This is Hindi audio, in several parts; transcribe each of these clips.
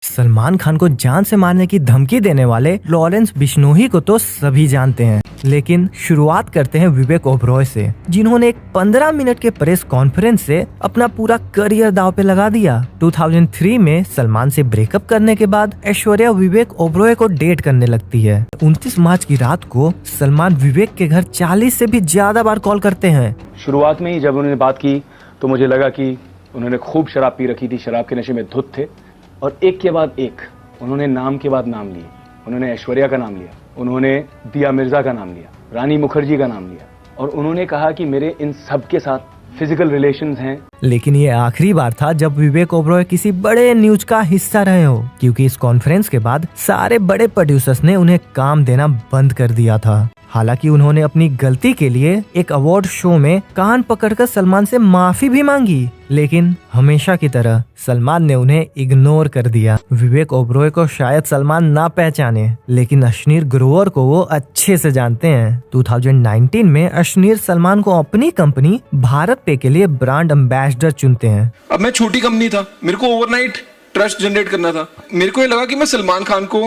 सलमान खान को जान से मारने की धमकी देने वाले लॉरेंस बिश्नोई को तो सभी जानते हैं, लेकिन शुरुआत करते हैं विवेक ओबरॉय से, जिन्होंने एक 15 मिनट के प्रेस कॉन्फ्रेंस से अपना पूरा करियर दांव पे लगा दिया। 2003 में सलमान से ब्रेकअप करने के बाद ऐश्वर्या विवेक ओबरॉय को डेट करने लगती है। 29 मार्च की रात को सलमान विवेक के घर 40 से भी ज्यादा बार कॉल करते हैं। शुरुआत में ही जब उन्होंने बात की तो मुझे लगा कि उन्होंने खूब शराब पी रखी थी, शराब के नशे में धुत थे, और एक के बाद एक उन्होंने नाम के बाद नाम लिए। उन्होंने ऐश्वर्या का नाम लिया, उन्होंने दिया मिर्जा का नाम लिया, रानी मुखर्जी का नाम लिया, और उन्होंने कहा कि मेरे इन सब के साथ फिजिकल रिलेशंस हैं। लेकिन ये आखिरी बार था जब विवेक ओबरॉय किसी बड़े न्यूज का हिस्सा रहे हो, क्योंकि इस कॉन्फ्रेंस के बाद सारे बड़े प्रोड्यूसर्स ने उन्हें काम देना बंद कर दिया था। हालांकि उन्होंने अपनी गलती के लिए एक अवार्ड शो में कान पकड़कर सलमान से माफी भी मांगी, लेकिन हमेशा की तरह सलमान ने उन्हें इग्नोर कर दिया। विवेक ओबरॉय को शायद सलमान ना पहचाने, लेकिन अश्नीर ग्रोवर को वो अच्छे से जानते हैं। 2019 में अश्नीर सलमान को अपनी कंपनी भारत पे के लिए ब्रांड एम्बेसडर चुनते हैं। अब मैं छोटी कंपनी था, मेरे को ओवरनाइट ट्रस्ट जनरेट करना था। मेरे को ये लगा कि मैं सलमान खान को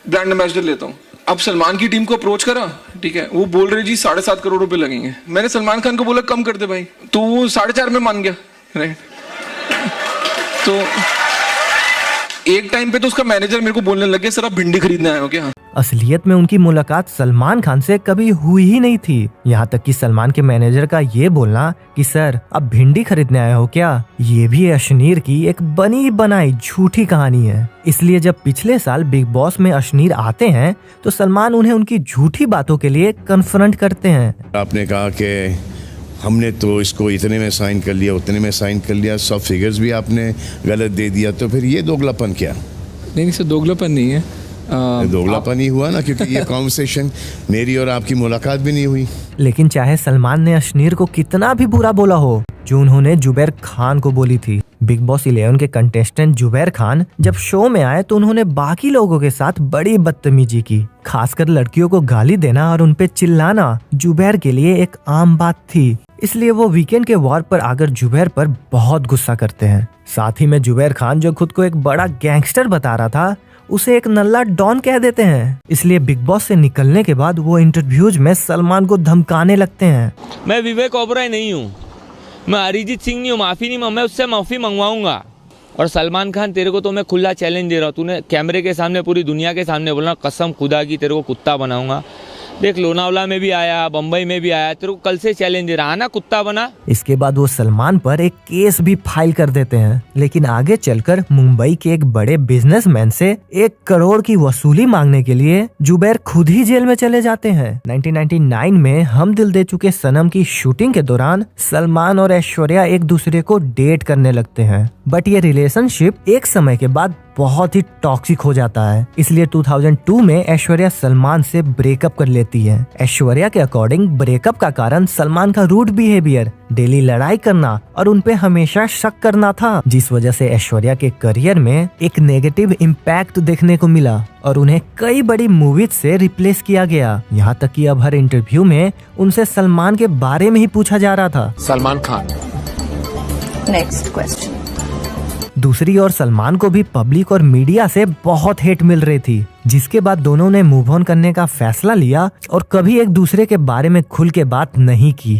ब्रांड एम्बेसडर लेता हूँ। अब सलमान की टीम को अप्रोच करा, ठीक है, वो बोल रहे जी 7.5 करोड़ रुपए लगेंगे। मैंने सलमान खान को बोला कम कर दे भाई, तो वो 4.5 में मान गया, राइट। तो एक टाइम पे तो उसका मैनेजर मेरे को बोलने लग गया, सर आप भिंडी खरीदने आए हो क्या? असलियत में उनकी मुलाकात सलमान खान से कभी हुई ही नहीं थी। यहाँ तक कि सलमान के मैनेजर का ये बोलना कि सर आप भिंडी खरीदने आए हो क्या, ये भी अश्नीर की एक बनी बनाई झूठी कहानी है। इसलिए जब पिछले साल बिग बॉस में अश्नीर आते हैं तो सलमान उन्हें उनकी झूठी बातों के लिए कन्फ्रंट करते हैं। आपने कहा कि हमने तो इसको इतने में साइन कर लिया, उतने में साइन कर लिया, सब फिगर्स भी आपने गलत दे दिया, तो फिर ये दोगलापन क्या? नहीं सर, दोगलापन नहीं है, दोगलापन ही हुआ ना, क्योंकि ये कॉन्वर्सेशन मेरी और आपकी मुलाकात भी नहीं हुई। लेकिन चाहे सलमान ने अश्नीर को कितना भी बुरा बोला हो, जो उन्होंने जुबैर खान को बोली थी। बिग बॉस 11 के कंटेस्टेंट जुबैर खान जब शो में आए तो उन्होंने बाकी लोगों के साथ बड़ी बदतमीजी की। खासकर लड़कियों को गाली देना और उनपे चिल्लाना जुबैर के लिए एक आम बात थी। इसलिए वो वीकेंड के वॉर पर आकर जुबैर पर बहुत गुस्सा करते हैं। साथ ही में जुबैर खान, जो खुद को एक बड़ा गैंगस्टर बता रहा था, उसे एक नल्ला डॉन कह देते हैं। इसलिए बिग बॉस से निकलने के बाद वो इंटरव्यूज में सलमान को धमकाने लगते हैं। मैं विवेक ओबरॉय नहीं हूँ, मैं अरिजीत सिंह नहीं हूँ, माफी नहीं, मैं उससे माफी मंगवाऊंगा। और सलमान खान, तेरे को तो मैं खुला चैलेंज दे रहा हूँ, तूने कैमरे के सामने पूरी दुनिया के सामने बोलना कसम खुदा की तेरे को कुत्ता बनाऊंगा। देख, लोनावला में भी आया, बम्बई में भी आया, तेरे को कल से चैलेंज दे रहा ना, कुत्ता बना। इसके बाद वो सलमान पर एक केस भी फाइल कर देते हैं, लेकिन आगे चलकर मुंबई के एक बड़े बिजनेसमैन से 1 करोड़ की वसूली मांगने के लिए जुबैर खुद ही जेल में चले जाते हैं। 1999 में हम दिल दे चुके सनम की शूटिंग के दौरान सलमान और ऐश्वर्या एक दूसरे को डेट करने लगते हैं, बट ये रिलेशनशिप एक समय के बाद बहुत ही टॉक्सिक हो जाता है। इसलिए 2002 में ऐश्वर्या सलमान से ब्रेकअप कर लेती है। ऐश्वर्या के अकॉर्डिंग ब्रेकअप का कारण सलमान का रूड बिहेवियर, डेली लड़ाई करना और उनपे हमेशा शक करना था, जिस वजह से ऐश्वर्या के करियर में एक नेगेटिव इम्पैक्ट देखने को मिला और उन्हें कई बड़ी मूवीज से रिप्लेस किया गया। यहाँ तक कि अब हर इंटरव्यू में उनसे सलमान के बारे में ही पूछा जा रहा था। सलमान खान। Next question. दूसरी ओर सलमान को भी पब्लिक और मीडिया से बहुत हेट मिल रही थी, जिसके बाद दोनों ने मूव ऑन करने का फैसला लिया और कभी एक दूसरे के बारे में खुल के बात नहीं की।